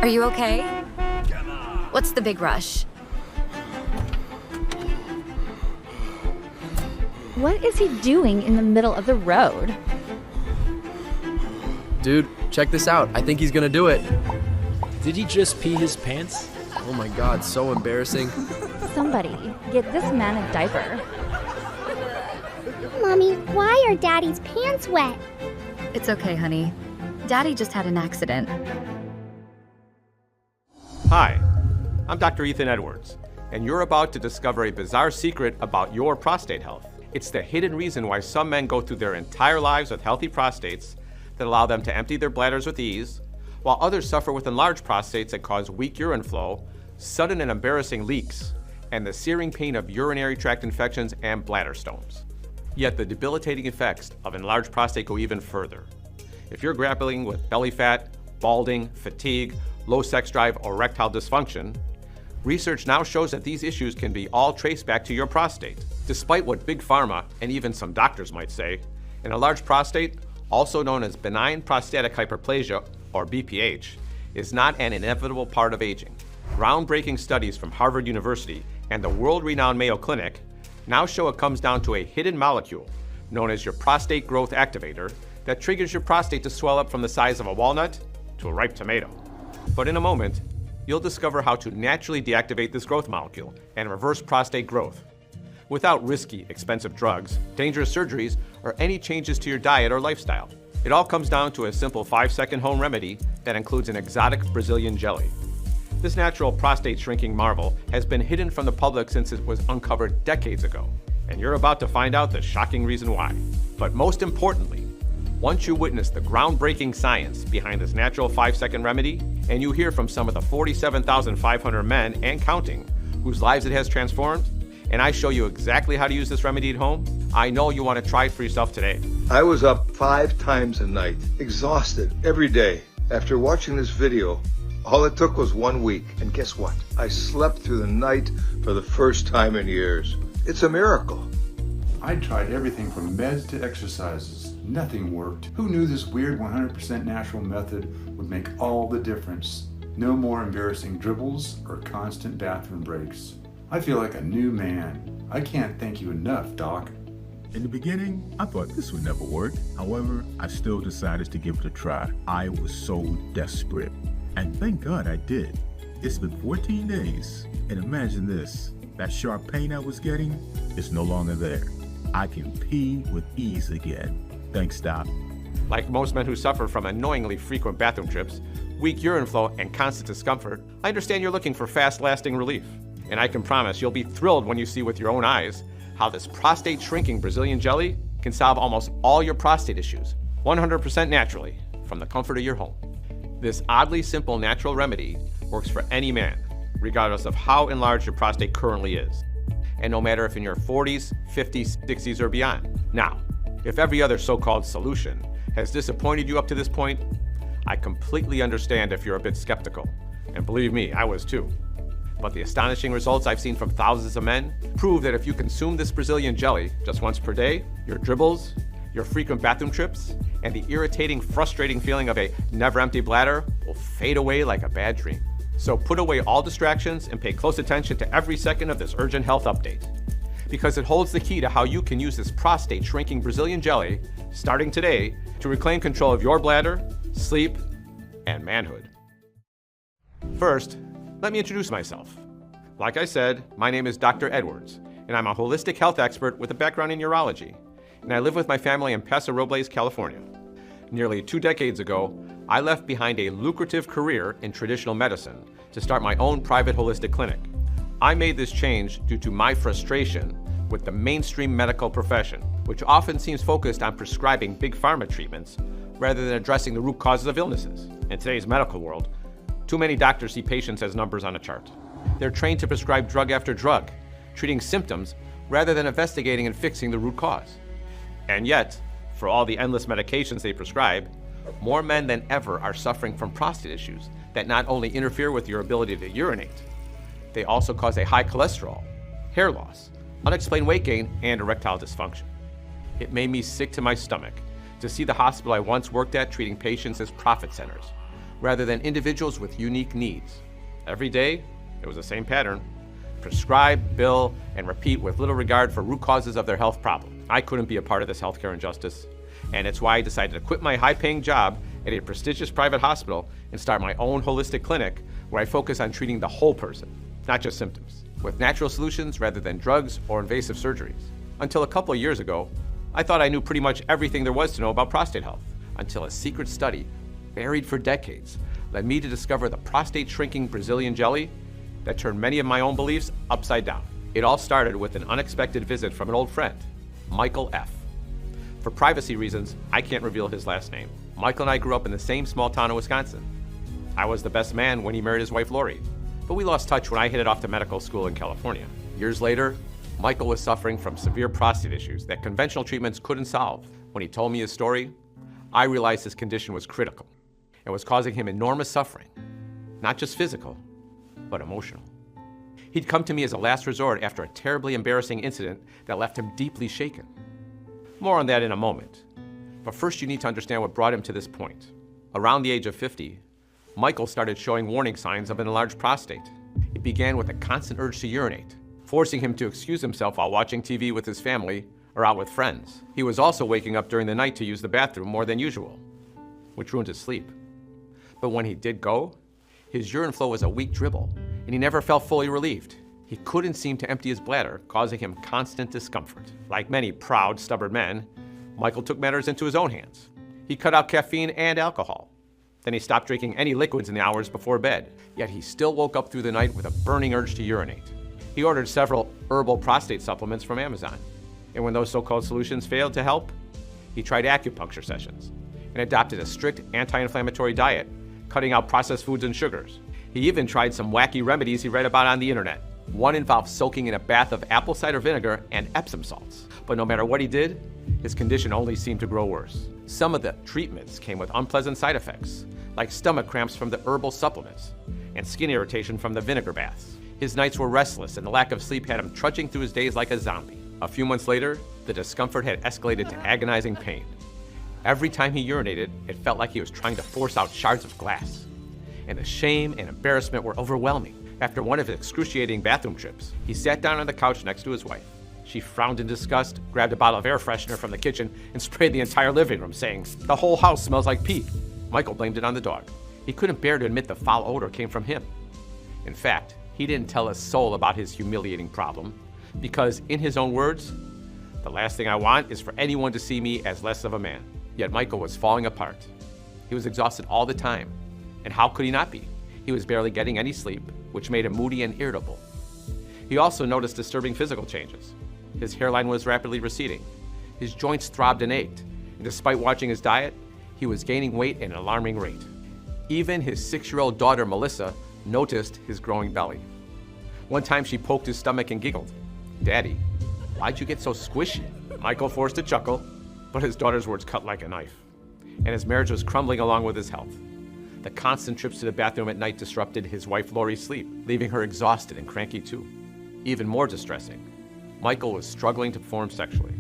Are you okay? What's the big rush? What is he doing in the middle of the road? Dude, check this out. I think he's gonna do it. Did he just pee his pants? Oh my god, so embarrassing. Somebody, get this man a diaper. Mommy, why are Daddy's pants wet? It's okay, honey. Daddy just had an accident. Hi, I'm Dr. Ethan Edwards, and you're about to discover a bizarre secret about your prostate health. It's the hidden reason why some men go through their entire lives with healthy prostates that allow them to empty their bladders with ease, while others suffer with enlarged prostates that cause weak urine flow, sudden and embarrassing leaks, and the searing pain of urinary tract infections and bladder stones. Yet the debilitating effects of enlarged prostate go even further. If you're grappling with belly fat, balding, fatigue, low sex drive, or erectile dysfunction, research now shows that these issues can be all traced back to your prostate. Despite what Big Pharma and even some doctors might say, an enlarged prostate, also known as benign prostatic hyperplasia, or BPH, is not an inevitable part of aging. Groundbreaking studies from Harvard University and the world-renowned Mayo Clinic now show it comes down to a hidden molecule known as your prostate growth activator that triggers your prostate to swell up from the size of a walnut to a ripe tomato. But in a moment, you'll discover how to naturally deactivate this growth molecule and reverse prostate growth without risky, expensive drugs, dangerous surgeries, or any changes to your diet or lifestyle. It all comes down to a simple 5-second home remedy that includes an exotic Brazilian jelly. This natural prostate-shrinking marvel has been hidden from the public since it was uncovered decades ago, and you're about to find out the shocking reason why. But most importantly, once you witness the groundbreaking science behind this natural 5-second remedy, and you hear from some of the 47,500 men and counting whose lives it has transformed, and I show you exactly how to use this remedy at home, I know you want to try it for yourself today. I was up 5 times a night, exhausted every day. After watching this video, all it took was 1 week, and guess what? I slept through the night for the first time in years. It's a miracle. I tried everything from meds to exercises. Nothing worked. Who knew this weird 100% natural method would make all the difference? No more embarrassing dribbles or constant bathroom breaks. I feel like a new man. I can't thank you enough, Doc. In the beginning, I thought this would never work. However, I still decided to give it a try. I was so desperate. And thank God I did. It's been 14 days. And imagine this, that sharp pain I was getting is no longer there. I can pee with ease again. Thanks, Doc. Like most men who suffer from annoyingly frequent bathroom trips, weak urine flow, and constant discomfort, I understand you're looking for fast-lasting relief. And I can promise you'll be thrilled when you see with your own eyes how this prostate-shrinking Brazilian jelly can solve almost all your prostate issues, 100% naturally, from the comfort of your home. This oddly simple natural remedy works for any man, regardless of how enlarged your prostate currently is, and no matter if in your 40s, 50s, 60s, or beyond. Now, if every other so-called solution has disappointed you up to this point, I completely understand if you're a bit skeptical. And believe me, I was too. But the astonishing results I've seen from thousands of men prove that if you consume this Brazilian jelly just once per day, your dribbles, your frequent bathroom trips, and the irritating, frustrating feeling of a never-empty bladder will fade away like a bad dream. So put away all distractions and pay close attention to every second of this urgent health update, because it holds the key to how you can use this prostate-shrinking Brazilian jelly, starting today, to reclaim control of your bladder, sleep, and manhood. First, let me introduce myself. Like I said, my name is Dr. Edwards, and I'm a holistic health expert with a background in urology, and I live with my family in Paso Robles, California. Nearly 2 decades ago, I left behind a lucrative career in traditional medicine to start my own private holistic clinic. I made this change due to my frustration with the mainstream medical profession, which often seems focused on prescribing big pharma treatments rather than addressing the root causes of illnesses. In today's medical world, too many doctors see patients as numbers on a chart. They're trained to prescribe drug after drug, treating symptoms rather than investigating and fixing the root cause. And yet, for all the endless medications they prescribe, more men than ever are suffering from prostate issues that not only interfere with your ability to urinate, they also cause a high cholesterol, hair loss, unexplained weight gain, and erectile dysfunction. It made me sick to my stomach to see the hospital I once worked at treating patients as profit centers, rather than individuals with unique needs. Every day, it was the same pattern. Prescribe, bill, and repeat with little regard for root causes of their health problem. I couldn't be a part of this healthcare injustice, and it's why I decided to quit my high-paying job at a prestigious private hospital and start my own holistic clinic where I focus on treating the whole person, not just symptoms, with natural solutions rather than drugs or invasive surgeries. Until a couple of years ago, I thought I knew pretty much everything there was to know about prostate health, until a secret study, buried for decades, led me to discover the prostate-shrinking Brazilian jelly that turned many of my own beliefs upside down. It all started with an unexpected visit from an old friend, Michael F. For privacy reasons, I can't reveal his last name. Michael and I grew up in the same small town in Wisconsin. I was the best man when he married his wife Lori, but we lost touch when I headed off to medical school in California. Years later, Michael was suffering from severe prostate issues that conventional treatments couldn't solve. When he told me his story, I realized his condition was critical and was causing him enormous suffering, not just physical, but emotional. He'd come to me as a last resort after a terribly embarrassing incident that left him deeply shaken. More on that in a moment. But first you need to understand what brought him to this point. Around the age of 50, Michael started showing warning signs of an enlarged prostate. It began with a constant urge to urinate, forcing him to excuse himself while watching TV with his family or out with friends. He was also waking up during the night to use the bathroom more than usual, which ruined his sleep. But when he did go, his urine flow was a weak dribble, and he never felt fully relieved. He couldn't seem to empty his bladder, causing him constant discomfort. Like many proud, stubborn men, Michael took matters into his own hands. He cut out caffeine and alcohol. Then he stopped drinking any liquids in the hours before bed. Yet he still woke up through the night with a burning urge to urinate. He ordered several herbal prostate supplements from Amazon. And when those so-called solutions failed to help, he tried acupuncture sessions and adopted a strict anti-inflammatory diet, cutting out processed foods and sugars. He even tried some wacky remedies he read about on the internet. One involved soaking in a bath of apple cider vinegar and Epsom salts. But no matter what he did, his condition only seemed to grow worse. Some of the treatments came with unpleasant side effects, like stomach cramps from the herbal supplements and skin irritation from the vinegar baths. His nights were restless, and the lack of sleep had him trudging through his days like a zombie. A few months later, the discomfort had escalated to agonizing pain. Every time he urinated, it felt like he was trying to force out shards of glass. And the shame and embarrassment were overwhelming. After one of his excruciating bathroom trips, he sat down on the couch next to his wife. She frowned in disgust, grabbed a bottle of air freshener from the kitchen, and sprayed the entire living room, saying, "The whole house smells like pee." Michael blamed it on the dog. He couldn't bear to admit the foul odor came from him. In fact, he didn't tell a soul about his humiliating problem, because, in his own words, "The last thing I want is for anyone to see me as less of a man." Yet Michael was falling apart. He was exhausted all the time. And how could he not be? He was barely getting any sleep, which made him moody and irritable. He also noticed disturbing physical changes. His hairline was rapidly receding. His joints throbbed and ached. And despite watching his diet, he was gaining weight at an alarming rate. Even his 6-year-old daughter, Melissa, noticed his growing belly. One time she poked his stomach and giggled, "Daddy, why'd you get so squishy?" Michael forced a chuckle, but his daughter's words cut like a knife. And his marriage was crumbling along with his health. The constant trips to the bathroom at night disrupted his wife Lori's sleep, leaving her exhausted and cranky too. Even more distressing, Michael was struggling to perform sexually.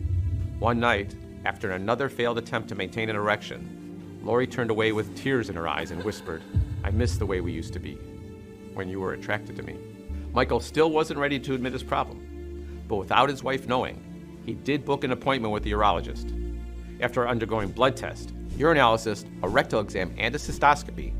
One night, after another failed attempt to maintain an erection, Lori turned away with tears in her eyes and whispered, "I miss the way we used to be, when you were attracted to me." Michael still wasn't ready to admit his problem, but without his wife knowing, he did book an appointment with the urologist. After undergoing blood tests, urinalysis, a rectal exam, and a cystoscopy,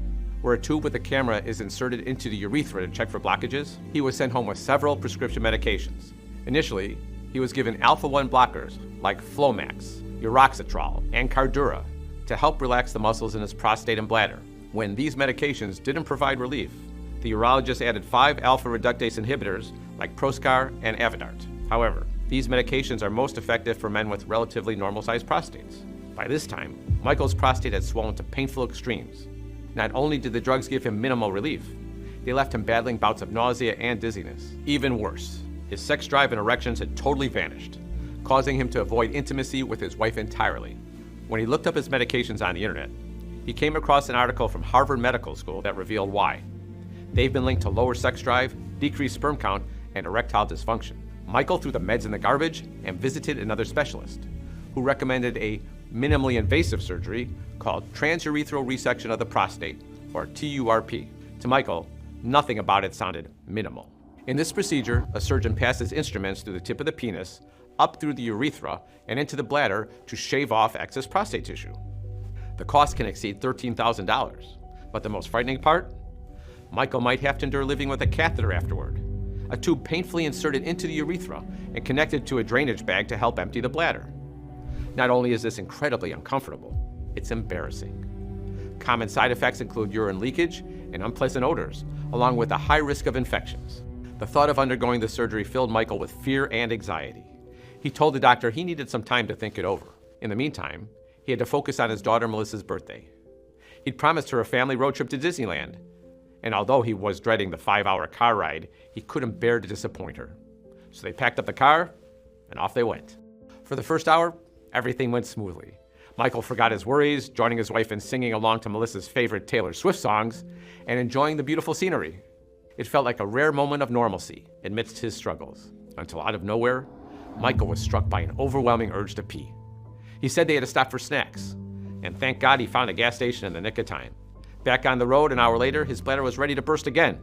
where a tube with a camera is inserted into the urethra to check for blockages, he was sent home with several prescription medications. Initially, he was given alpha-1 blockers like Flomax, Uroxetrol, and Cardura to help relax the muscles in his prostate and bladder. When these medications didn't provide relief, the urologist added 5 alpha reductase inhibitors like Proscar and Avodart. However, these medications are most effective for men with relatively normal-sized prostates. By this time, Michael's prostate had swollen to painful extremes. Not only did the drugs give him minimal relief, they left him battling bouts of nausea and dizziness. Even worse, his sex drive and erections had totally vanished, causing him to avoid intimacy with his wife entirely. When he looked up his medications on the internet, he came across an article from Harvard Medical School that revealed why. They've been linked to lower sex drive, decreased sperm count, and erectile dysfunction. Michael threw the meds in the garbage and visited another specialist, who recommended a minimally invasive surgery called transurethral resection of the prostate, or TURP. To Michael, nothing about it sounded minimal. In this procedure, a surgeon passes instruments through the tip of the penis, up through the urethra, and into the bladder to shave off excess prostate tissue. The cost can exceed $13,000. But the most frightening part? Michael might have to endure living with a catheter afterward, a tube painfully inserted into the urethra and connected to a drainage bag to help empty the bladder. Not only is this incredibly uncomfortable, it's embarrassing. Common side effects include urine leakage and unpleasant odors, along with a high risk of infections. The thought of undergoing the surgery filled Michael with fear and anxiety. He told the doctor he needed some time to think it over. In the meantime, he had to focus on his daughter Melissa's birthday. He'd promised her a family road trip to Disneyland, and although he was dreading the 5-hour car ride, he couldn't bear to disappoint her. So they packed up the car, and off they went. For the first hour, everything went smoothly. Michael forgot his worries, joining his wife in singing along to Melissa's favorite Taylor Swift songs, and enjoying the beautiful scenery. It felt like a rare moment of normalcy amidst his struggles, until out of nowhere, Michael was struck by an overwhelming urge to pee. He said they had to stop for snacks, and thank God he found a gas station in the nick of time. Back on the road an hour later, his bladder was ready to burst again.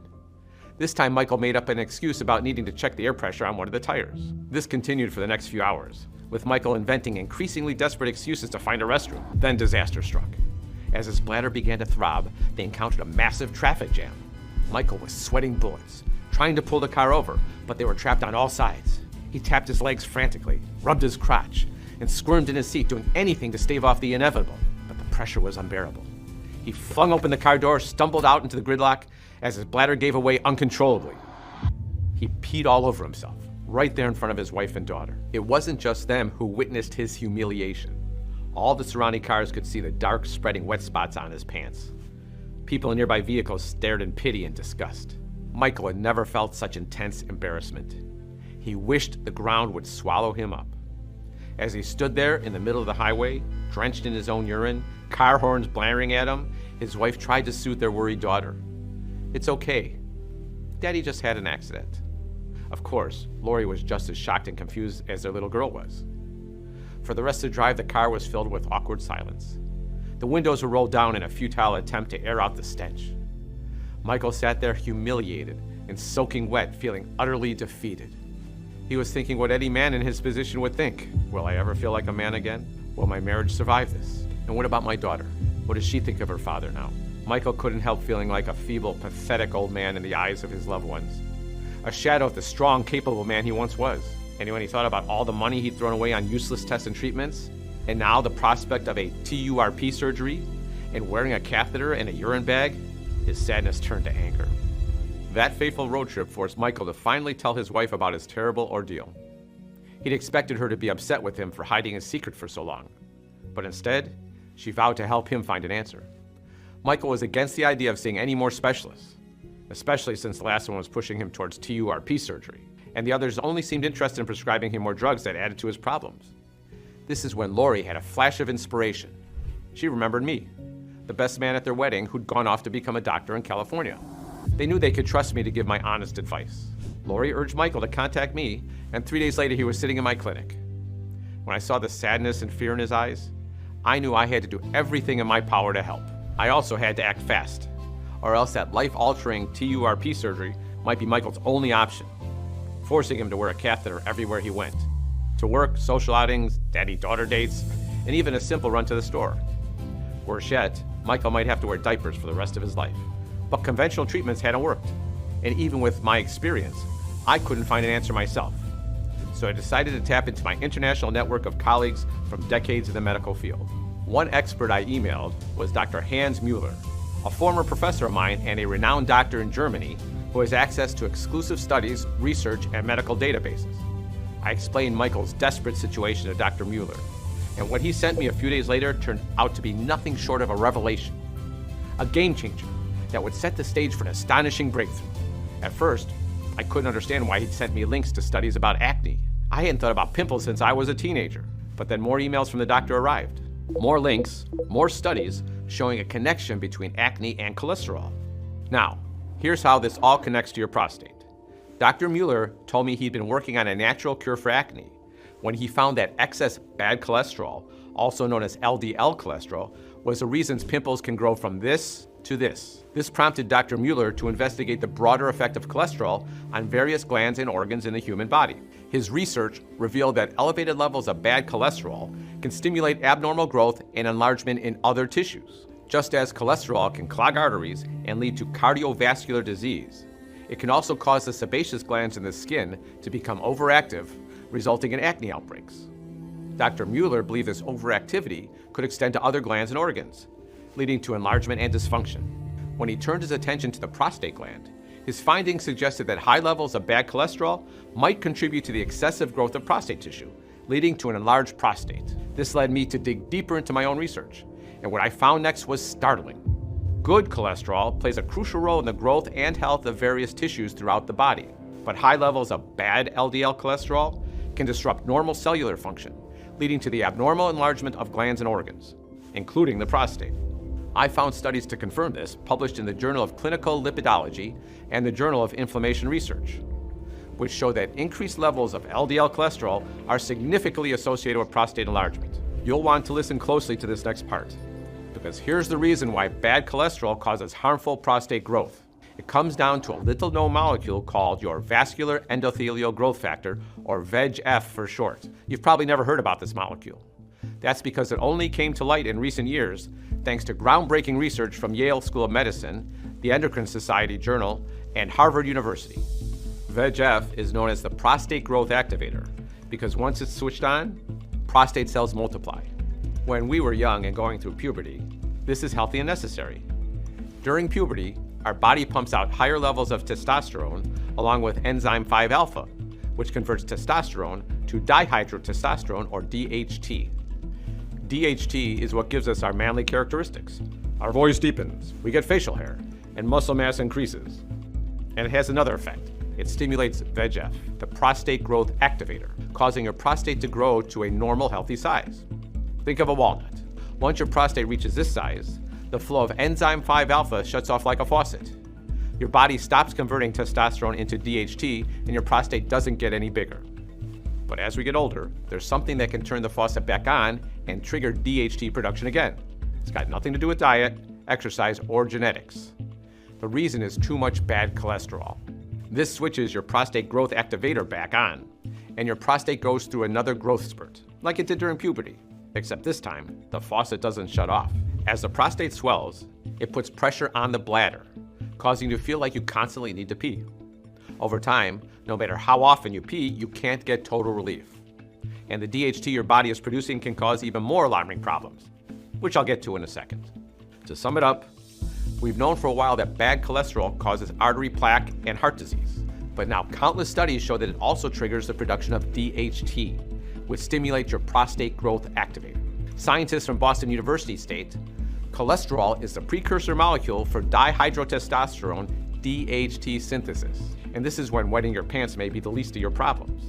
This time, Michael made up an excuse about needing to check the air pressure on one of the tires. This continued for the next few hours, with Michael inventing increasingly desperate excuses to find a restroom. Then disaster struck. As his bladder began to throb, they encountered a massive traffic jam. Michael was sweating bullets, trying to pull the car over, but they were trapped on all sides. He tapped his legs frantically, rubbed his crotch, and squirmed in his seat, doing anything to stave off the inevitable, but the pressure was unbearable. He flung open the car door, stumbled out into the gridlock as his bladder gave away uncontrollably. He peed all over himself, right there in front of his wife and daughter. It wasn't just them who witnessed his humiliation. All the surrounding cars could see the dark, spreading wet spots on his pants. People in nearby vehicles stared in pity and disgust. Michael had never felt such intense embarrassment. He wished the ground would swallow him up. As he stood there in the middle of the highway, drenched in his own urine, car horns blaring at him, his wife tried to soothe their worried daughter. "It's okay. Daddy just had an accident." Of course, Lori was just as shocked and confused as their little girl was. For the rest of the drive, the car was filled with awkward silence. The windows were rolled down in a futile attempt to air out the stench. Michael sat there humiliated and soaking wet, feeling utterly defeated. He was thinking what any man in his position would think. Will I ever feel like a man again? Will my marriage survive this? And what about my daughter? What does she think of her father now? Michael couldn't help feeling like a feeble, pathetic old man in the eyes of his loved ones. A shadow of the strong, capable man he once was. And when he thought about all the money he'd thrown away on useless tests and treatments, and now the prospect of a TURP surgery, and wearing a catheter and a urine bag, his sadness turned to anger. That fateful road trip forced Michael to finally tell his wife about his terrible ordeal. He'd expected her to be upset with him for hiding his secret for so long, but instead, she vowed to help him find an answer. Michael was against the idea of seeing any more specialists, especially since the last one was pushing him towards TURP surgery, and the others only seemed interested in prescribing him more drugs that added to his problems. This is when Lori had a flash of inspiration. She remembered me, the best man at their wedding who'd gone off to become a doctor in California. They knew they could trust me to give my honest advice. Lori urged Michael to contact me, and 3 days later he was sitting in my clinic. When I saw the sadness and fear in his eyes, I knew I had to do everything in my power to help. I also had to act fast, or else that life-altering TURP surgery might be Michael's only option, forcing him to wear a catheter everywhere he went. To work, social outings, daddy-daughter dates, and even a simple run to the store. Worse yet, Michael might have to wear diapers for the rest of his life. But conventional treatments hadn't worked. And even with my experience, I couldn't find an answer myself. So I decided to tap into my international network of colleagues from decades in the medical field. One expert I emailed was Dr. Hans Mueller, a former professor of mine and a renowned doctor in Germany who has access to exclusive studies, research, and medical databases. I explained Michael's desperate situation to Dr. Mueller, and what he sent me a few days later turned out to be nothing short of a revelation. A game changer that would set the stage for an astonishing breakthrough. At first, I couldn't understand why he'd sent me links to studies about acne. I hadn't thought about pimples since I was a teenager. But then more emails from the doctor arrived. More links, more studies showing a connection between acne and cholesterol. Now, here's how this all connects to your prostate. Dr. Mueller told me he'd been working on a natural cure for acne when he found that excess bad cholesterol, also known as LDL cholesterol, was the reasons pimples can grow from this to this. This prompted Dr. Mueller to investigate the broader effect of cholesterol on various glands and organs in the human body. His research revealed that elevated levels of bad cholesterol can stimulate abnormal growth and enlargement in other tissues. Just as cholesterol can clog arteries and lead to cardiovascular disease, it can also cause the sebaceous glands in the skin to become overactive, resulting in acne outbreaks. Dr. Mueller believed this overactivity could extend to other glands and organs, leading to enlargement and dysfunction. When he turned his attention to the prostate gland, his findings suggested that high levels of bad cholesterol might contribute to the excessive growth of prostate tissue, leading to an enlarged prostate. This led me to dig deeper into my own research, and what I found next was startling. Good cholesterol plays a crucial role in the growth and health of various tissues throughout the body, but high levels of bad LDL cholesterol can disrupt normal cellular function, leading to the abnormal enlargement of glands and organs, including the prostate. I found studies to confirm this published in the Journal of Clinical Lipidology and the Journal of Inflammation Research, which show that increased levels of LDL cholesterol are significantly associated with prostate enlargement. You'll want to listen closely to this next part, because here's the reason why bad cholesterol causes harmful prostate growth. It comes down to a little-known molecule called your vascular endothelial growth factor, or VEGF for short. You've probably never heard about this molecule. That's because it only came to light in recent years thanks to groundbreaking research from Yale School of Medicine, the Endocrine Society Journal, and Harvard University. VEGF is known as the prostate growth activator because once it's switched on, prostate cells multiply. When we were young and going through puberty, this is healthy and necessary. During puberty, our body pumps out higher levels of testosterone along with enzyme 5-alpha, which converts testosterone to dihydrotestosterone, or DHT. DHT is what gives us our manly characteristics. Our voice deepens, we get facial hair, and muscle mass increases. And it has another effect. It stimulates VEGF, the prostate growth activator, causing your prostate to grow to a normal, healthy size. Think of a walnut. Once your prostate reaches this size, the flow of enzyme 5-alpha shuts off like a faucet. Your body stops converting testosterone into DHT, and your prostate doesn't get any bigger. But as we get older, there's something that can turn the faucet back on and trigger DHT production again. It's got nothing to do with diet, exercise, or genetics. The reason is too much bad cholesterol. This switches your prostate growth activator back on, and your prostate goes through another growth spurt, like it did during puberty, except this time, the faucet doesn't shut off. As the prostate swells, it puts pressure on the bladder, causing you to feel like you constantly need to pee. Over time, no matter how often you pee, you can't get total relief. And the DHT your body is producing can cause even more alarming problems, which I'll get to in a second. To sum it up, we've known for a while that bad cholesterol causes artery plaque and heart disease, but now countless studies show that it also triggers the production of DHT, which stimulates your prostate growth activator. Scientists from Boston University state, cholesterol is the precursor molecule for dihydrotestosterone DHT synthesis. And this is when wetting your pants may be the least of your problems.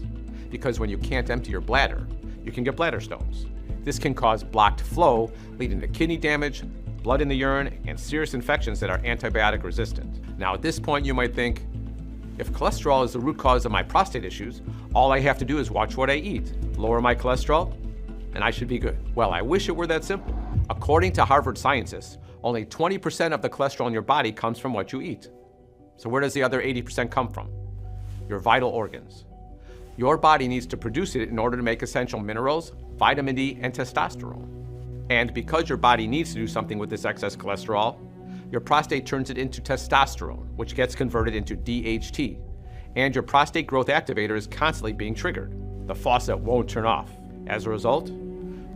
Because when you can't empty your bladder, you can get bladder stones. This can cause blocked flow, leading to kidney damage, blood in the urine, and serious infections that are antibiotic resistant. Now at this point you might think, if cholesterol is the root cause of my prostate issues, all I have to do is watch what I eat, lower my cholesterol, and I should be good. Well, I wish it were that simple. According to Harvard scientists, only 20% of the cholesterol in your body comes from what you eat. So where does the other 80% come from? Your vital organs. Your body needs to produce it in order to make essential minerals, vitamin D, and testosterone. And because your body needs to do something with this excess cholesterol, your prostate turns it into testosterone, which gets converted into DHT. And your prostate growth activator is constantly being triggered. The faucet won't turn off. As a result,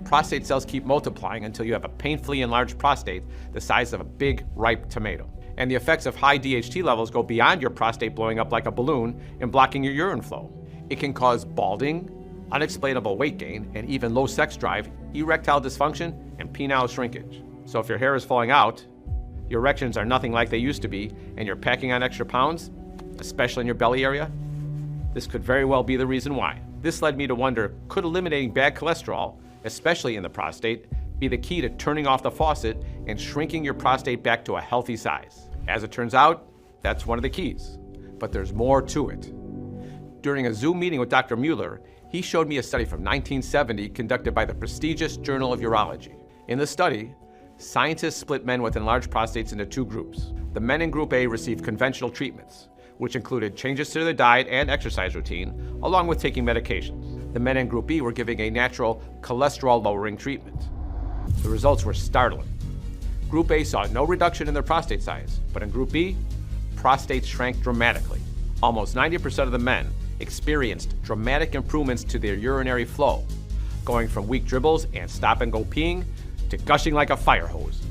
prostate cells keep multiplying until you have a painfully enlarged prostate the size of a big, ripe tomato. And the effects of high DHT levels go beyond your prostate blowing up like a balloon and blocking your urine flow. It can cause balding, unexplainable weight gain, and even low sex drive, erectile dysfunction, and penile shrinkage. So if your hair is falling out, your erections are nothing like they used to be, and you're packing on extra pounds, especially in your belly area, this could very well be the reason why. This led me to wonder, could eliminating bad cholesterol, especially in the prostate, be the key to turning off the faucet and shrinking your prostate back to a healthy size? As it turns out, that's one of the keys, but there's more to it. During a Zoom meeting with Dr. Mueller, he showed me a study from 1970 conducted by the prestigious Journal of Urology. In the study, Scientists split men with enlarged prostates into two groups. The men in Group A received conventional treatments, which included changes to their diet and exercise routine, along with taking medications. The men in Group B were given a natural cholesterol-lowering treatment. The results were startling. Group A saw no reduction in their prostate size, but in Group B, prostates shrank dramatically. Almost 90% of the men experienced dramatic improvements to their urinary flow, going from weak dribbles and stop-and-go peeing to gushing like a fire hose.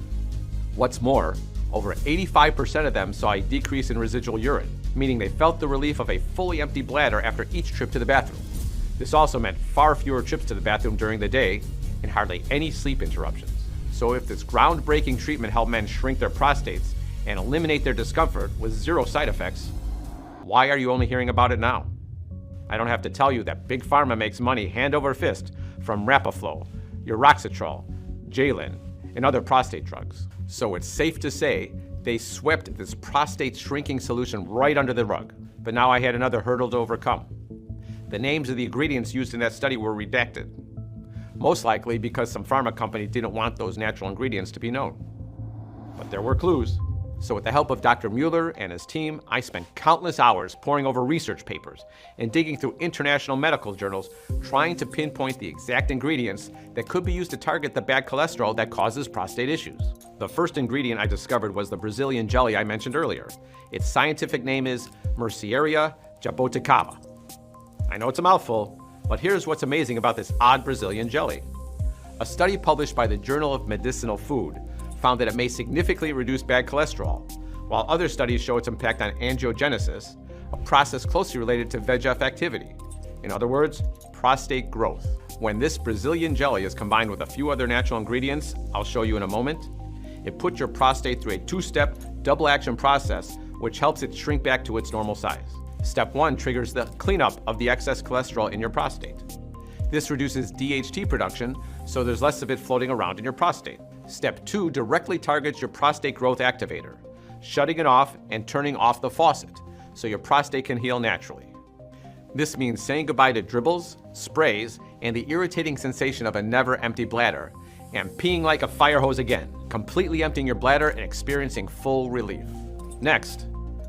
What's more, over 85% of them saw a decrease in residual urine, meaning they felt the relief of a fully empty bladder after each trip to the bathroom. This also meant far fewer trips to the bathroom during the day and hardly any sleep interruptions. So if this groundbreaking treatment helped men shrink their prostates and eliminate their discomfort with zero side effects, why are you only hearing about it now? I don't have to tell you that Big Pharma makes money hand over fist from Rapaflo, Uroxetrol, Jalin, and other prostate drugs. So it's safe to say they swept this prostate shrinking solution right under the rug. But now I had another hurdle to overcome. The names of the ingredients used in that study were redacted, most likely because some pharma company didn't want those natural ingredients to be known. But there were clues. So with the help of Dr. Mueller and his team, I spent countless hours poring over research papers and digging through international medical journals, trying to pinpoint the exact ingredients that could be used to target the bad cholesterol that causes prostate issues. The first ingredient I discovered was the Brazilian jelly I mentioned earlier. Its scientific name is Merceria jaboticaba. I know it's a mouthful, but here's what's amazing about this odd Brazilian jelly. A study published by the Journal of Medicinal Food found that it may significantly reduce bad cholesterol, while other studies show its impact on angiogenesis, a process closely related to VEGF activity. In other words, prostate growth. When this Brazilian jelly is combined with a few other natural ingredients I'll show you in a moment, it puts your prostate through a two-step double action process which helps it shrink back to its normal size. Step 1 triggers the cleanup of the excess cholesterol in your prostate. This reduces DHT production, so there's less of it floating around in your prostate. Step 2 directly targets your prostate growth activator, shutting it off and turning off the faucet, so your prostate can heal naturally. This means saying goodbye to dribbles, sprays, and the irritating sensation of a never-empty bladder, and peeing like a fire hose again, completely emptying your bladder and experiencing full relief. Next,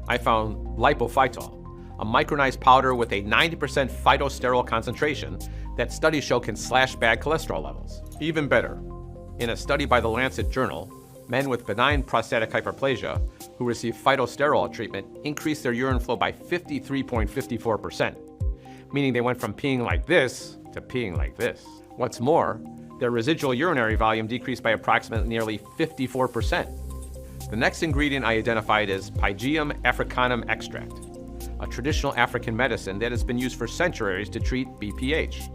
I found lipophytol, a micronized powder with a 90% phytosterol concentration that studies show can slash bad cholesterol levels. Even better, in a study by the Lancet Journal, men with benign prostatic hyperplasia who received phytosterol treatment increased their urine flow by 53.54%, meaning they went from peeing like this to peeing like this. What's more, their residual urinary volume decreased by approximately nearly 54%. The next ingredient I identified is Pygeum africanum extract, a traditional African medicine that has been used for centuries to treat BPH.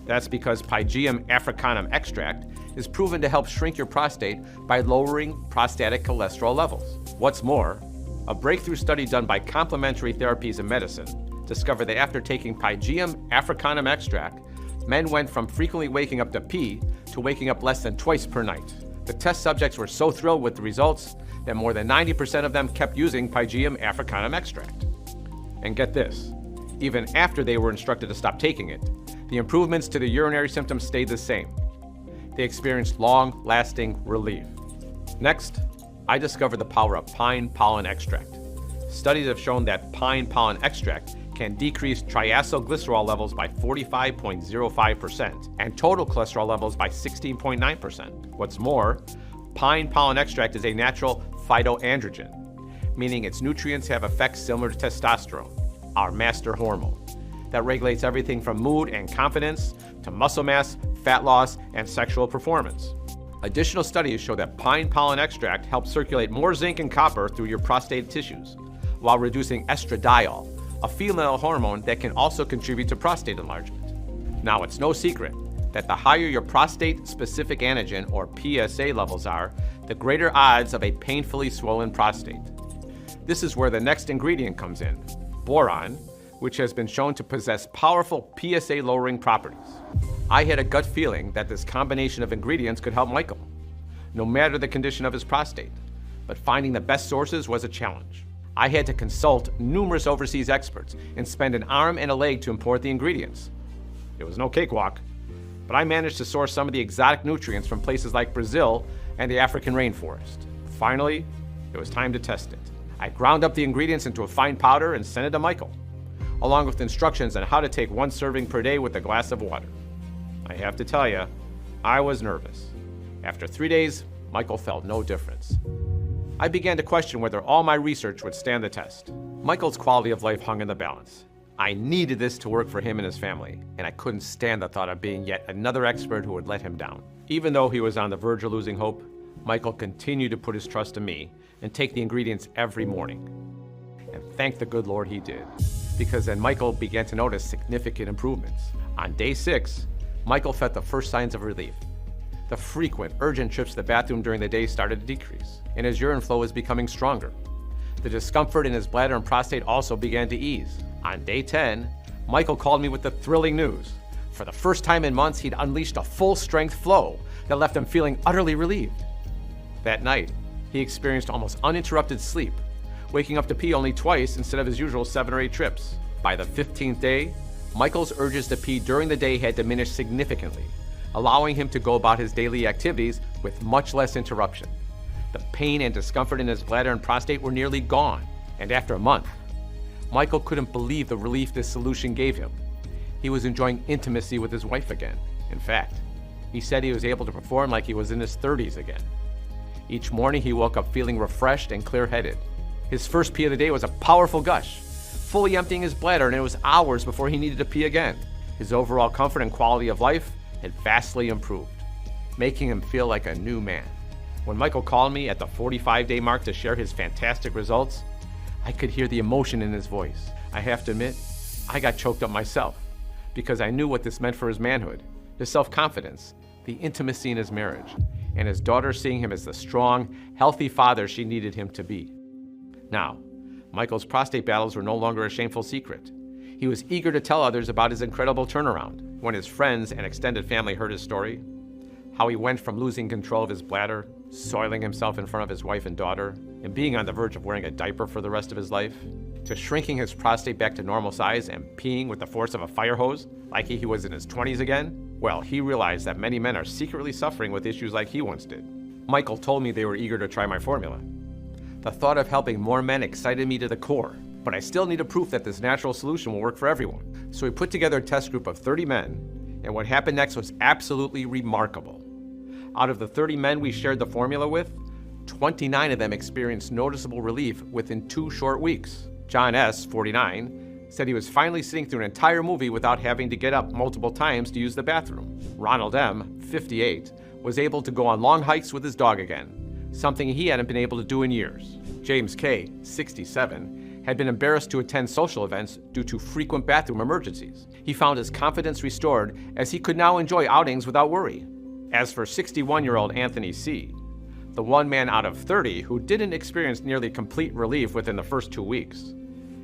That's because Pygeum africanum extract is proven to help shrink your prostate by lowering prostatic cholesterol levels. What's more, a breakthrough study done by Complementary Therapies in Medicine discovered that after taking Pygeum africanum extract, men went from frequently waking up to pee to waking up less than twice per night. The test subjects were so thrilled with the results that more than 90% of them kept using Pygeum africanum extract. And get this, even after they were instructed to stop taking it, the improvements to the urinary symptoms stayed the same. They experienced long-lasting relief. Next, I discovered the power of pine pollen extract. Studies have shown that pine pollen extract can decrease triacylglycerol levels by 45.05% and total cholesterol levels by 16.9%. What's more, pine pollen extract is a natural phytoandrogen, meaning its nutrients have effects similar to testosterone, our master hormone, that regulates everything from mood and confidence to muscle mass, fat loss, and sexual performance. Additional studies show that pine pollen extract helps circulate more zinc and copper through your prostate tissues, while reducing estradiol, a female hormone that can also contribute to prostate enlargement. Now, it's no secret that the higher your prostate-specific antigen, or PSA levels are, the greater odds of a painfully swollen prostate. This is where the next ingredient comes in, boron, which has been shown to possess powerful PSA-lowering properties. I had a gut feeling that this combination of ingredients could help Michael, no matter the condition of his prostate, but finding the best sources was a challenge. I had to consult numerous overseas experts and spend an arm and a leg to import the ingredients. It was no cakewalk, but I managed to source some of the exotic nutrients from places like Brazil and the African rainforest. Finally, it was time to test it. I ground up the ingredients into a fine powder and sent it to Michael, along with instructions on how to take 1 serving per day with a glass of water. I have to tell you, I was nervous. After 3 days, Michael felt no difference. I began to question whether all my research would stand the test. Michael's quality of life hung in the balance. I needed this to work for him and his family, and I couldn't stand the thought of being yet another expert who would let him down. Even though he was on the verge of losing hope, Michael continued to put his trust in me and take the ingredients every morning. And thank the good Lord he did, because then Michael began to notice significant improvements. On day 6, Michael felt the first signs of relief. The frequent, urgent trips to the bathroom during the day started to decrease, and his urine flow was becoming stronger. The discomfort in his bladder and prostate also began to ease. On day 10, Michael called me with the thrilling news. For the first time in months, he'd unleashed a full-strength flow that left him feeling utterly relieved. That night, he experienced almost uninterrupted sleep, waking up to pee only twice instead of his usual 7 or 8 trips. By the 15th day, Michael's urges to pee during the day had diminished significantly, allowing him to go about his daily activities with much less interruption. The pain and discomfort in his bladder and prostate were nearly gone, and after a month, Michael couldn't believe the relief this solution gave him. He was enjoying intimacy with his wife again. In fact, he said he was able to perform like he was in his 30s again. Each morning he woke up feeling refreshed and clear-headed. His first pee of the day was a powerful gush, fully emptying his bladder, and it was hours before he needed to pee again. His overall comfort and quality of life had vastly improved, making him feel like a new man. When Michael called me at the 45-day mark to share his fantastic results, I could hear the emotion in his voice. I have to admit, I got choked up myself, because I knew what this meant for his manhood, his self-confidence, the intimacy in his marriage, and his daughter seeing him as the strong, healthy father she needed him to be. Now, Michael's prostate battles were no longer a shameful secret. He was eager to tell others about his incredible turnaround. When his friends and extended family heard his story, how he went from losing control of his bladder, soiling himself in front of his wife and daughter, and being on the verge of wearing a diaper for the rest of his life, to shrinking his prostate back to normal size and peeing with the force of a fire hose, like he was in his 20s again, well, he realized that many men are secretly suffering with issues like he once did. Michael told me they were eager to try my formula. The thought of helping more men excited me to the core, but I still needed proof that this natural solution will work for everyone. So we put together a test group of 30 men, and what happened next was absolutely remarkable. Out of the 30 men we shared the formula with, 29 of them experienced noticeable relief within 2 short weeks. John S., 49, said he was finally sitting through an entire movie without having to get up multiple times to use the bathroom. Ronald M., 58, was able to go on long hikes with his dog again, something he hadn't been able to do in years. James K., 67, had been embarrassed to attend social events due to frequent bathroom emergencies. He found his confidence restored as he could now enjoy outings without worry. As for 61-year-old Anthony C., the one man out of 30 who didn't experience nearly complete relief within the first 2 weeks,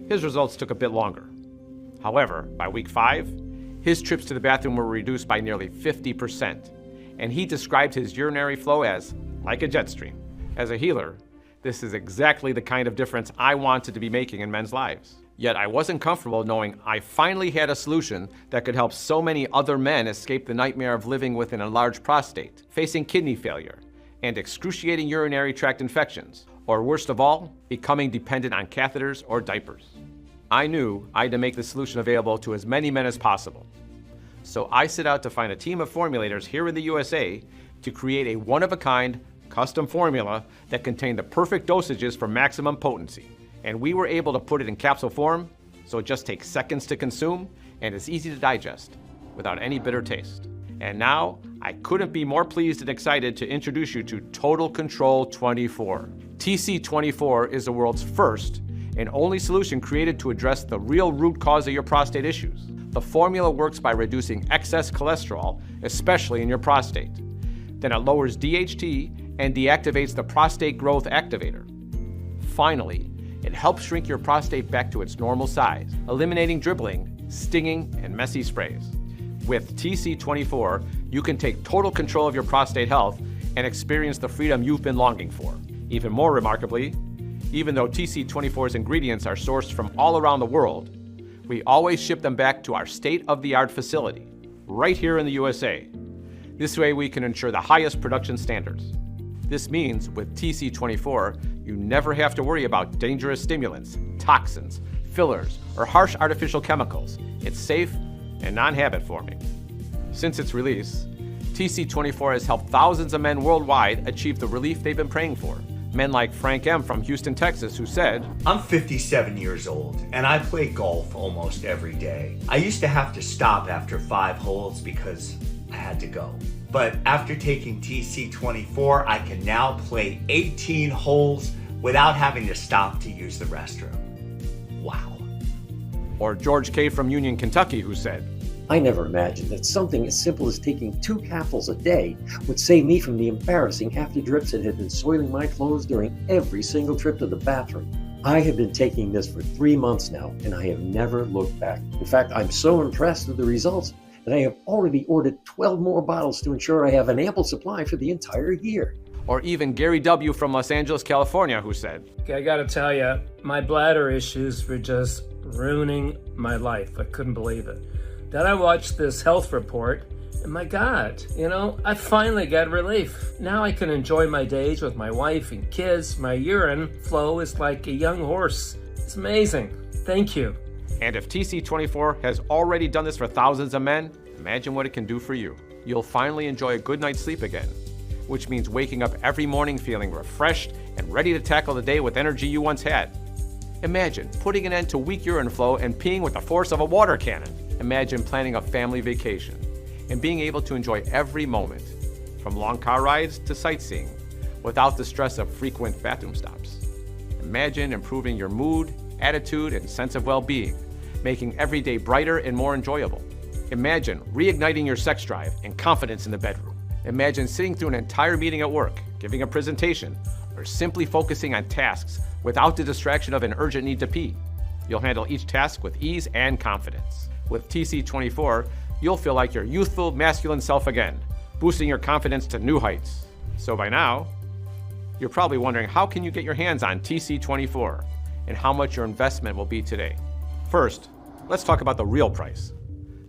his results took a bit longer. However, by week 5, his trips to the bathroom were reduced by nearly 50%, and he described his urinary flow as like a jet stream. As a healer, this is exactly the kind of difference I wanted to be making in men's lives. Yet I wasn't comfortable knowing I finally had a solution that could help so many other men escape the nightmare of living with an enlarged prostate, facing kidney failure, and excruciating urinary tract infections, or worst of all, becoming dependent on catheters or diapers. I knew I had to make the solution available to as many men as possible. So I set out to find a team of formulators here in the USA to create a one-of-a-kind, custom formula that contained the perfect dosages for maximum potency. And we were able to put it in capsule form, so it just takes seconds to consume and is easy to digest without any bitter taste. And now, I couldn't be more pleased and excited to introduce you to Total Control 24. TC24 is the world's first and only solution created to address the real root cause of your prostate issues. The formula works by reducing excess cholesterol, especially in your prostate. Then it lowers DHT and deactivates the prostate growth activator. Finally, it helps shrink your prostate back to its normal size, eliminating dribbling, stinging, and messy sprays. With TC24, you can take total control of your prostate health and experience the freedom you've been longing for. Even more remarkably, even though TC24's ingredients are sourced from all around the world, we always ship them back to our state-of-the-art facility, right here in the USA. This way we can ensure the highest production standards. This means with TC24, you never have to worry about dangerous stimulants, toxins, fillers, or harsh artificial chemicals. It's safe and non-habit forming. Since its release, TC24 has helped thousands of men worldwide achieve the relief they've been praying for. Men like Frank M. from Houston, Texas, who said, I'm 57 years old, and I play golf almost every day. I used to have to stop after 5 holes because I had to go. But after taking TC24, I can now play 18 holes without having to stop to use the restroom. Wow. Or George K. from Union, Kentucky, who said, I never imagined that something as simple as taking 2 capsules a day would save me from the embarrassing after drips that had been soiling my clothes during every single trip to the bathroom. I have been taking this for 3 months now, and I have never looked back. In fact, I'm so impressed with the results that I have already ordered 12 more bottles to ensure I have an ample supply for the entire year. Or even Gary W. from Los Angeles, California, who said, Okay, I gotta tell you, my bladder issues were just ruining my life. I couldn't believe it. Then I watched this health report, and my God, I finally got relief. Now I can enjoy my days with my wife and kids. My urine flow is like a young horse. It's amazing. Thank you. And if TC24 has already done this for thousands of men, imagine what it can do for you. You'll finally enjoy a good night's sleep again, which means waking up every morning feeling refreshed and ready to tackle the day with energy you once had. Imagine putting an end to weak urine flow and peeing with the force of a water cannon. Imagine planning a family vacation and being able to enjoy every moment, from long car rides to sightseeing, without the stress of frequent bathroom stops. Imagine improving your mood, attitude, and sense of well-being, making every day brighter and more enjoyable. Imagine reigniting your sex drive and confidence in the bedroom. Imagine sitting through an entire meeting at work, giving a presentation, or simply focusing on tasks without the distraction of an urgent need to pee. You'll handle each task with ease and confidence. With TC24, you'll feel like your youthful, masculine self again, boosting your confidence to new heights. So by now, you're probably wondering, how can you get your hands on TC24 and how much your investment will be today? First, let's talk about the real price.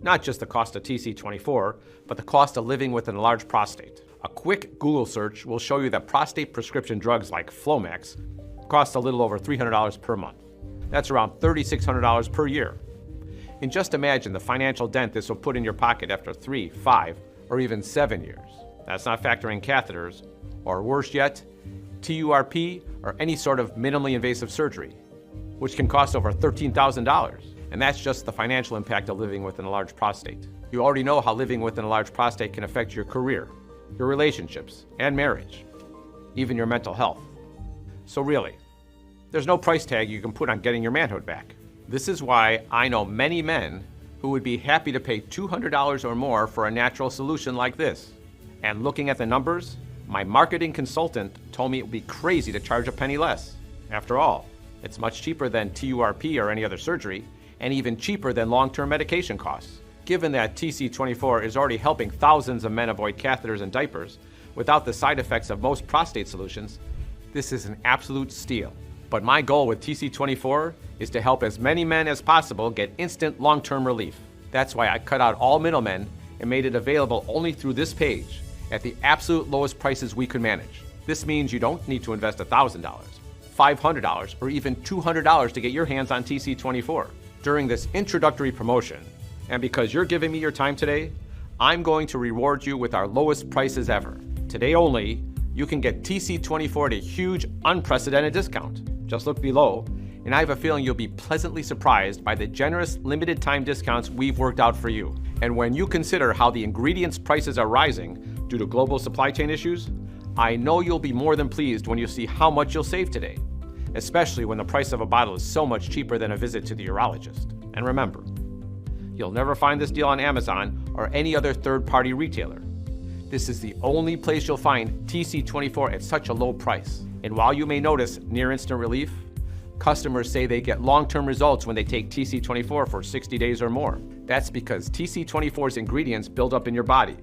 Not just the cost of TC24, but the cost of living with an enlarged prostate. A quick Google search will show you that prostate prescription drugs like Flomax cost a little over $300 per month. That's around $3,600 per year. And just imagine the financial dent this will put in your pocket after 3, 5, or even 7 years. That's not factoring catheters, or worse yet, TURP or any sort of minimally invasive surgery, which can cost over $13,000. And that's just the financial impact of living with an enlarged prostate. You already know how living with an enlarged prostate can affect your career, your relationships, and marriage, even your mental health. So really, there's no price tag you can put on getting your manhood back. This is why I know many men who would be happy to pay $200 or more for a natural solution like this. And looking at the numbers, my marketing consultant told me it would be crazy to charge a penny less. After all, it's much cheaper than TURP or any other surgery, and even cheaper than long-term medication costs. Given that TC24 is already helping thousands of men avoid catheters and diapers without the side effects of most prostate solutions, this is an absolute steal. But my goal with TC24 is to help as many men as possible get instant long-term relief. That's why I cut out all middlemen and made it available only through this page at the absolute lowest prices we could manage. This means you don't need to invest $1,000, $500, or even $200 to get your hands on TC24. During this introductory promotion, and because you're giving me your time today, I'm going to reward you with our lowest prices ever. Today only, you can get TC24 at a huge, unprecedented discount. Just look below, and I have a feeling you'll be pleasantly surprised by the generous, limited time discounts we've worked out for you. And when you consider how the ingredients prices are rising due to global supply chain issues, I know you'll be more than pleased when you see how much you'll save today, especially when the price of a bottle is so much cheaper than a visit to the urologist. And remember, you'll never find this deal on Amazon or any other third-party retailer. This is the only place you'll find TC24 at such a low price. And while you may notice near instant relief, customers say they get long-term results when they take TC24 for 60 days or more. That's because TC24's ingredients build up in your body,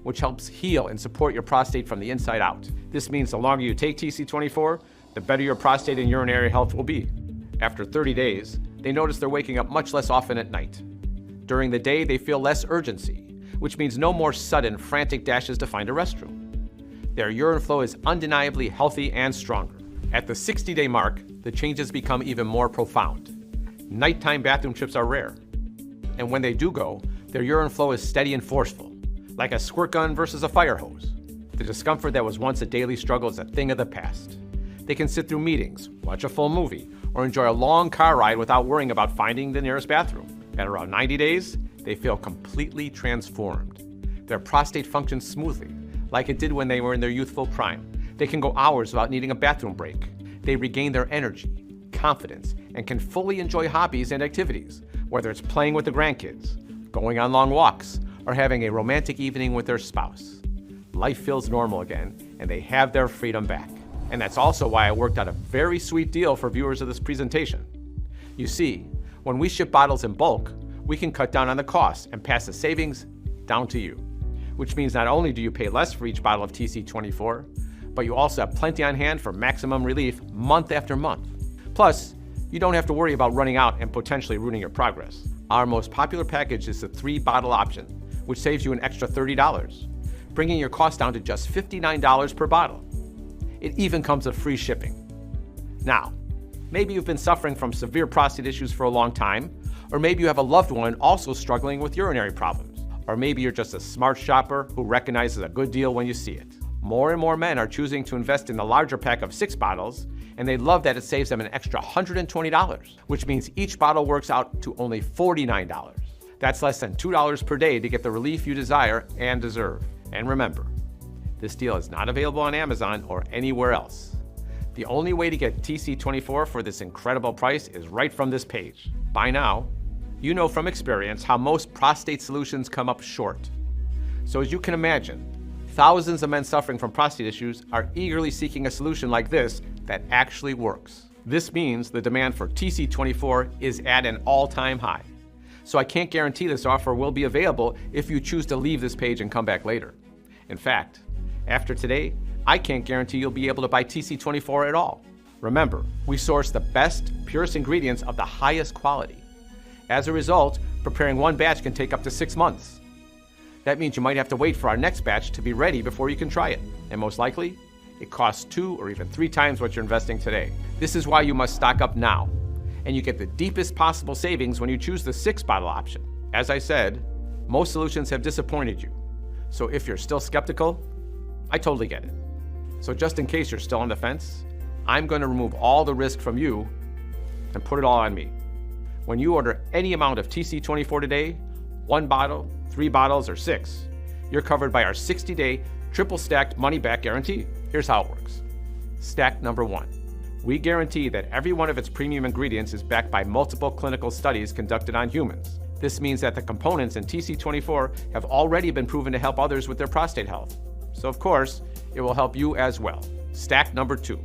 which helps heal and support your prostate from the inside out. This means the longer you take TC24, the better your prostate and urinary health will be. After 30 days, they notice they're waking up much less often at night. During the day, they feel less urgency, which means no more sudden, frantic dashes to find a restroom. Their urine flow is undeniably healthy and stronger. At the 60-day mark, the changes become even more profound. Nighttime bathroom trips are rare. And when they do go, their urine flow is steady and forceful, like a squirt gun versus a fire hose. The discomfort that was once a daily struggle is a thing of the past. They can sit through meetings, watch a full movie, or enjoy a long car ride without worrying about finding the nearest bathroom. At around 90 days, they feel completely transformed. Their prostate functions smoothly, like it did when they were in their youthful prime. They can go hours without needing a bathroom break. They regain their energy, confidence, and can fully enjoy hobbies and activities, whether it's playing with the grandkids, going on long walks, or having a romantic evening with their spouse. Life feels normal again, and they have their freedom back. And that's also why I worked out a very sweet deal for viewers of this presentation. You see, when we ship bottles in bulk, we can cut down on the costs and pass the savings down to you, which means not only do you pay less for each bottle of TC24, but you also have plenty on hand for maximum relief month after month. Plus, you don't have to worry about running out and potentially ruining your progress. Our most popular package is the 3-bottle option, which saves you an extra $30, bringing your cost down to just $59 per bottle. It even comes with free shipping. Now, maybe you've been suffering from severe prostate issues for a long time, or maybe you have a loved one also struggling with urinary problems, or maybe you're just a smart shopper who recognizes a good deal when you see it. More and more men are choosing to invest in the larger pack of 6 bottles, and they love that it saves them an extra $120, which means each bottle works out to only $49. That's less than $2 per day to get the relief you desire and deserve. And remember, this deal is not available on Amazon or anywhere else. The only way to get TC24 for this incredible price is right from this page. By now, you know from experience how most prostate solutions come up short. So as you can imagine, thousands of men suffering from prostate issues are eagerly seeking a solution like this that actually works. This means the demand for TC24 is at an all-time high. So I can't guarantee this offer will be available if you choose to leave this page and come back later. In fact, after today, I can't guarantee you'll be able to buy TC24 at all. Remember, we source the best, purest ingredients of the highest quality. As a result, preparing one batch can take up to 6 months. That means you might have to wait for our next batch to be ready before you can try it. And most likely, it costs 2 or even 3 times what you're investing today. This is why you must stock up now. And you get the deepest possible savings when you choose the 6-bottle option. As I said, most solutions have disappointed you. So if you're still skeptical, I totally get it. So just in case you're still on the fence, I'm going to remove all the risk from you and put it all on me. When you order any amount of TC24 today, 1 bottle, 3 bottles, or 6, you're covered by our 60-day triple stacked money back guarantee. Here's how it works. Stack number 1. We guarantee that every one of its premium ingredients is backed by multiple clinical studies conducted on humans. This means that the components in TC24 have already been proven to help others with their prostate health. So of course, it will help you as well. Stack number 2.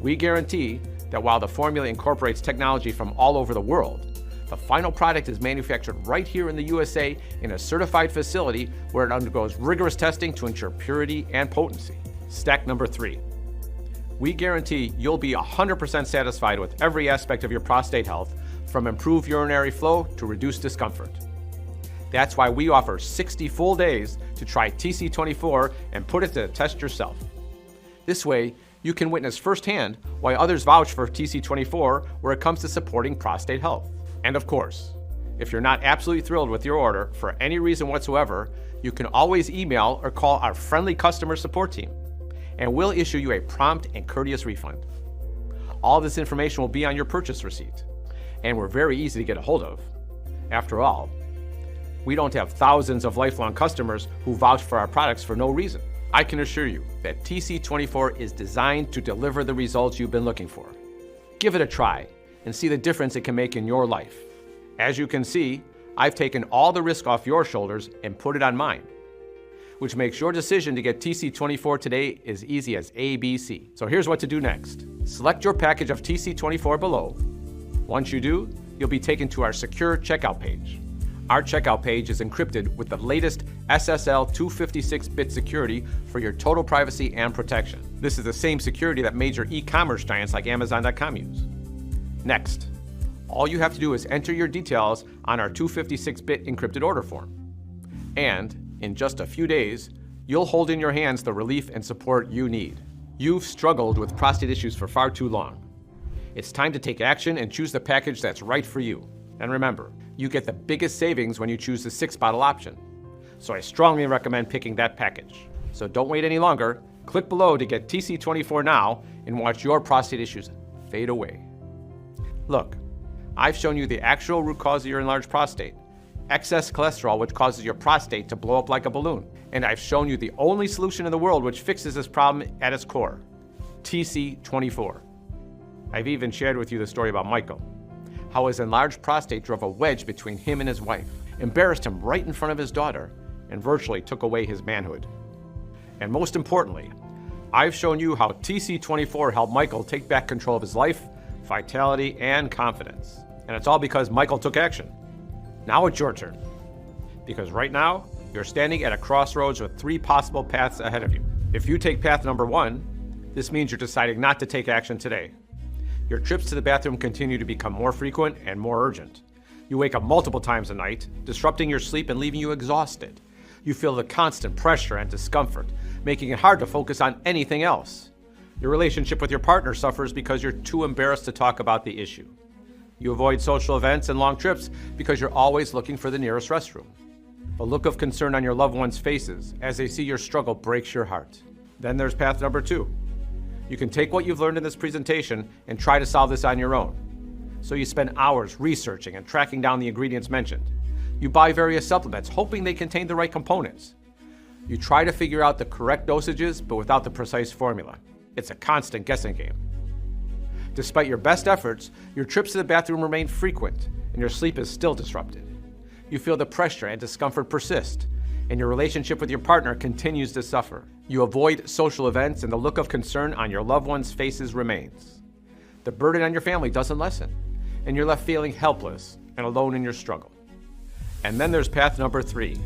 We guarantee that while the formula incorporates technology from all over the world, the final product is manufactured right here in the USA in a certified facility where it undergoes rigorous testing to ensure purity and potency. Stack number 3. We guarantee you'll be 100% satisfied with every aspect of your prostate health, from improved urinary flow to reduced discomfort. That's why we offer 60 full days to try TC24 and put it to the test yourself. This way, you can witness firsthand why others vouch for TC24 where it comes to supporting prostate health. And of course, if you're not absolutely thrilled with your order for any reason whatsoever, you can always email or call our friendly customer support team, and we'll issue you a prompt and courteous refund. All this information will be on your purchase receipt, and we're very easy to get a hold of. After all, we don't have thousands of lifelong customers who vouch for our products for no reason. I can assure you that TC24 is designed to deliver the results you've been looking for. Give it a try and see the difference it can make in your life. As you can see, I've taken all the risk off your shoulders and put it on mine, which makes your decision to get TC24 today as easy as ABC. So here's what to do next. Select your package of TC24 below. Once you do, you'll be taken to our secure checkout page. Our checkout page is encrypted with the latest SSL 256-bit security for your total privacy and protection. This is the same security that major e-commerce giants like Amazon.com use. Next, all you have to do is enter your details on our 256-bit encrypted order form. And in just a few days, you'll hold in your hands the relief and support you need. You've struggled with prostate issues for far too long. It's time to take action and choose the package that's right for you. And remember, you get the biggest savings when you choose the 6-bottle option. So I strongly recommend picking that package. So don't wait any longer. Click below to get TC24 now and watch your prostate issues fade away. Look, I've shown you the actual root cause of your enlarged prostate, excess cholesterol, which causes your prostate to blow up like a balloon. And I've shown you the only solution in the world which fixes this problem at its core, TC24. I've even shared with you the story about Michael, how his enlarged prostate drove a wedge between him and his wife, embarrassed him right in front of his daughter, and virtually took away his manhood. And most importantly, I've shown you how TC24 helped Michael take back control of his life, vitality, and confidence. And it's all because Michael took action. Now it's your turn. Because right now, you're standing at a crossroads with 3 possible paths ahead of you. If you take path number 1, this means you're deciding not to take action today. Your trips to the bathroom continue to become more frequent and more urgent. You wake up multiple times a night, disrupting your sleep and leaving you exhausted. You feel the constant pressure and discomfort, making it hard to focus on anything else. Your relationship with your partner suffers because you're too embarrassed to talk about the issue. You avoid social events and long trips because you're always looking for the nearest restroom. The look of concern on your loved ones' faces as they see your struggle breaks your heart. Then there's path number 2. You can take what you've learned in this presentation and try to solve this on your own. So you spend hours researching and tracking down the ingredients mentioned. You buy various supplements, hoping they contain the right components. You try to figure out the correct dosages, but without the precise formula. It's a constant guessing game. Despite your best efforts, your trips to the bathroom remain frequent, and your sleep is still disrupted. You feel the pressure and discomfort persist, and your relationship with your partner continues to suffer. You avoid social events, and the look of concern on your loved ones' faces remains. The burden on your family doesn't lessen, and you're left feeling helpless and alone in your struggle. And then there's path number 3.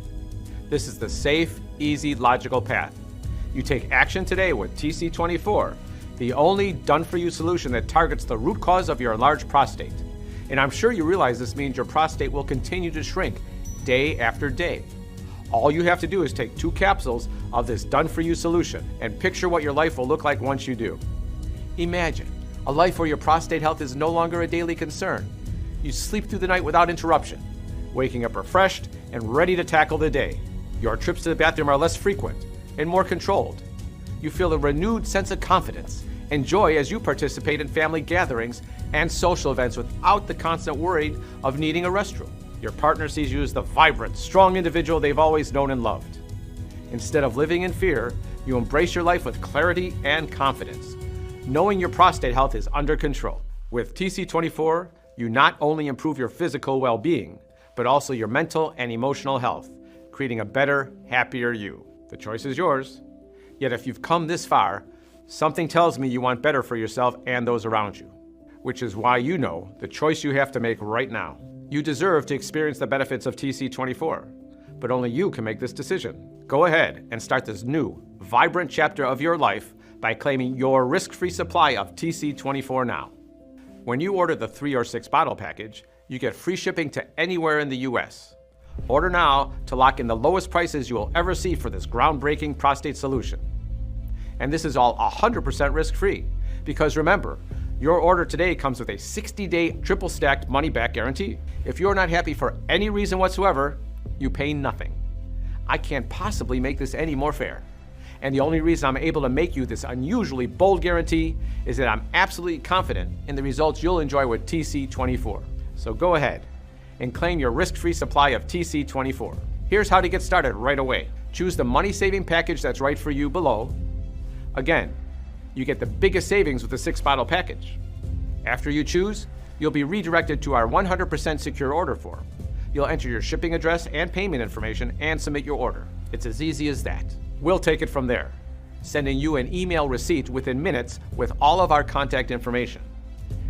This is the safe, easy, logical path. You take action today with TC24, the only done-for-you solution that targets the root cause of your enlarged prostate. And I'm sure you realize this means your prostate will continue to shrink day after day. All you have to do is take 2 capsules of this done-for-you solution and picture what your life will look like once you do. Imagine a life where your prostate health is no longer a daily concern. You sleep through the night without interruption, waking up refreshed and ready to tackle the day. Your trips to the bathroom are less frequent and more controlled. You feel a renewed sense of confidence and joy as you participate in family gatherings and social events without the constant worry of needing a restroom. Your partner sees you as the vibrant, strong individual they've always known and loved. Instead of living in fear, you embrace your life with clarity and confidence, knowing your prostate health is under control. With TC24, you not only improve your physical well-being, but also your mental and emotional health, creating a better, happier you. The choice is yours. Yet if you've come this far, something tells me you want better for yourself and those around you, which is why you know the choice you have to make right now. You deserve to experience the benefits of TC24, but only you can make this decision. Go ahead and start this new, vibrant chapter of your life by claiming your risk-free supply of TC24 now. When you order the 3 or 6 bottle package, you get free shipping to anywhere in the US. Order now to lock in the lowest prices you will ever see for this groundbreaking prostate solution. And this is all 100% risk-free, because remember, your order today comes with a 60-day triple-stacked money-back guarantee. If you're not happy for any reason whatsoever, you pay nothing. I can't possibly make this any more fair. And the only reason I'm able to make you this unusually bold guarantee is that I'm absolutely confident in the results you'll enjoy with TC24. So go ahead and claim your risk-free supply of TC24. Here's how to get started right away. Choose the money-saving package that's right for you below. Again, you get the biggest savings with the 6-bottle package. After you choose, you'll be redirected to our 100% secure order form. You'll enter your shipping address and payment information and submit your order. It's as easy as that. We'll take it from there, sending you an email receipt within minutes with all of our contact information.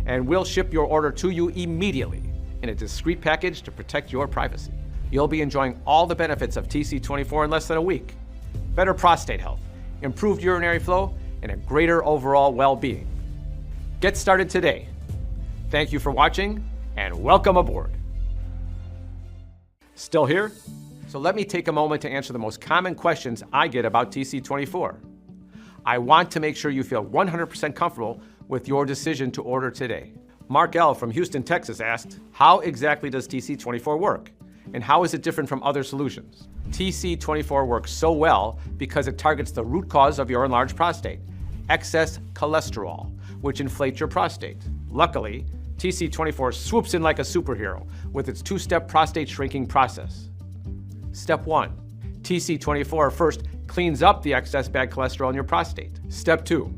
And we'll ship your order to you immediately in a discreet package to protect your privacy. You'll be enjoying all the benefits of TC24 in less than a week. Better prostate health, improved urinary flow, and a greater overall well-being. Get started today. Thank you for watching, and welcome aboard. Still here? So let me take a moment to answer the most common questions I get about TC24. I want to make sure you feel 100% comfortable with your decision to order today. Mark L. from Houston, Texas asked, how exactly does TC24 work? And how is it different from other solutions? TC24 works so well because it targets the root cause of your enlarged prostate, excess cholesterol, which inflates your prostate. Luckily, TC24 swoops in like a superhero with its two-step prostate shrinking process. Step 1. TC24 first cleans up the excess bad cholesterol in your prostate. Step 2.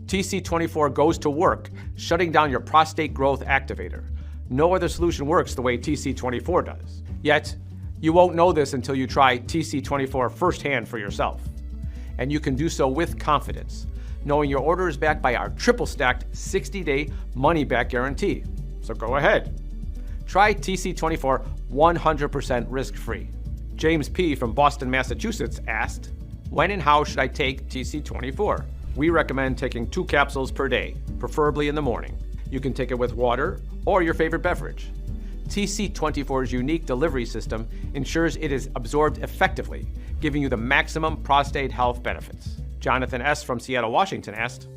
TC24 goes to work shutting down your prostate growth activator. No other solution works the way TC24 does. Yet, you won't know this until you try TC24 firsthand for yourself. And you can do so with confidence, knowing your order is backed by our triple-stacked 60-day money-back guarantee. So go ahead. Try TC24 100% risk-free. James P. from Boston, Massachusetts asked, when and how should I take TC24? We recommend taking 2 capsules per day, preferably in the morning. You can take it with water or your favorite beverage. TC24's unique delivery system ensures it is absorbed effectively, giving you the maximum prostate health benefits. Jonathan S. from Seattle, Washington asked,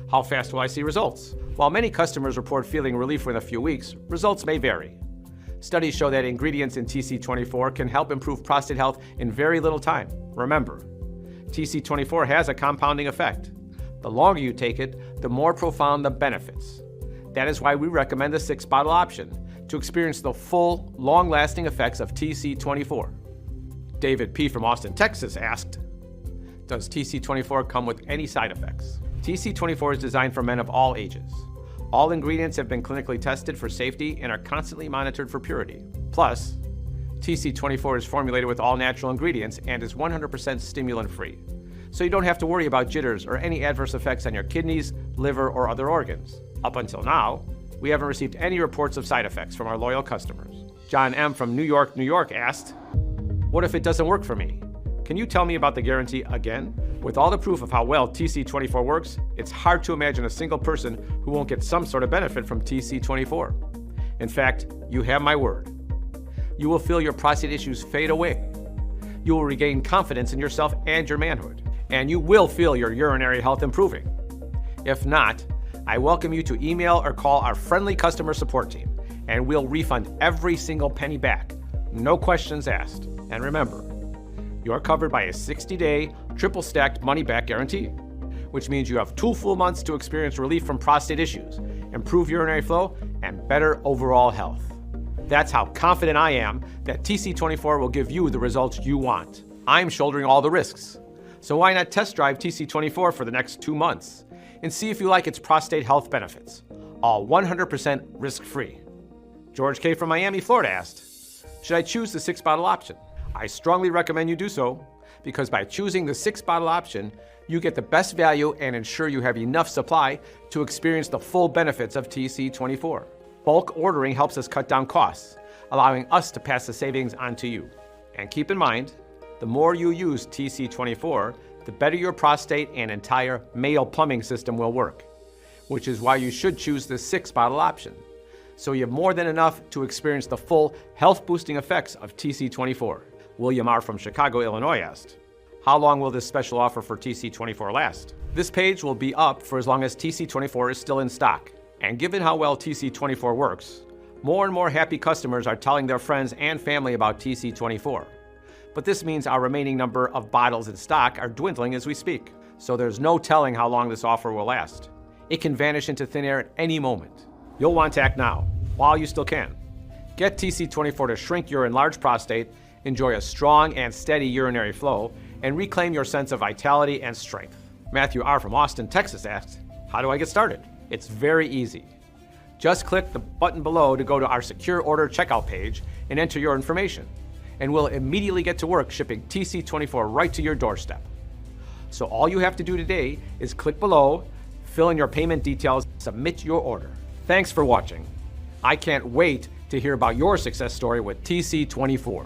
how fast will I see results? While many customers report feeling relief within a few weeks, results may vary. Studies show that ingredients in TC24 can help improve prostate health in very little time. Remember, TC24 has a compounding effect. The longer you take it, the more profound the benefits. That is why we recommend the 6-bottle option to experience the full, long-lasting effects of TC24. David P. from Austin, Texas asked, does TC24 come with any side effects? TC24 is designed for men of all ages. All ingredients have been clinically tested for safety and are constantly monitored for purity. Plus, TC24 is formulated with all natural ingredients and is 100% stimulant-free. So you don't have to worry about jitters or any adverse effects on your kidneys, liver, or other organs. Up until now, we haven't received any reports of side effects from our loyal customers. John M. from New York, New York asked, what if it doesn't work for me? Can you tell me about the guarantee again? With all the proof of how well TC24 works, it's hard to imagine a single person who won't get some sort of benefit from TC24. In fact, you have my word. You will feel your prostate issues fade away. You will regain confidence in yourself and your manhood. And you will feel your urinary health improving. If not, I welcome you to email or call our friendly customer support team, and we'll refund every single penny back. No questions asked. And remember, you're covered by a 60-day, triple-stacked money-back guarantee, which means you have 2 full months to experience relief from prostate issues, improve urinary flow, and better overall health. That's how confident I am that TC24 will give you the results you want. I'm shouldering all the risks. So why not test drive TC24 for the next 2 months and see if you like its prostate health benefits, all 100% risk-free. George K. from Miami, Florida asked, should I choose the 6-bottle option? I strongly recommend you do so because by choosing the 6-bottle option, you get the best value and ensure you have enough supply to experience the full benefits of TC24. Bulk ordering helps us cut down costs, allowing us to pass the savings on to you. And keep in mind, the more you use TC24, the better your prostate and entire male plumbing system will work, which is why you should choose the 6-bottle option. So you have more than enough to experience the full health-boosting effects of TC24. William R. from Chicago, Illinois asked, how long will this special offer for TC24 last? This page will be up for as long as TC24 is still in stock. And given how well TC24 works, more and more happy customers are telling their friends and family about TC24. But this means our remaining number of bottles in stock are dwindling as we speak. So there's no telling how long this offer will last. It can vanish into thin air at any moment. You'll want to act now, while you still can. Get TC24 to shrink your enlarged prostate, enjoy a strong and steady urinary flow, and reclaim your sense of vitality and strength. Matthew R. from Austin, Texas asked, how do I get started? It's very easy. Just click the button below to go to our secure order checkout page and enter your information, and we'll immediately get to work shipping TC24 right to your doorstep. So all you have to do today is click below, fill in your payment details, submit your order. Thanks for watching. I can't wait to hear about your success story with TC24.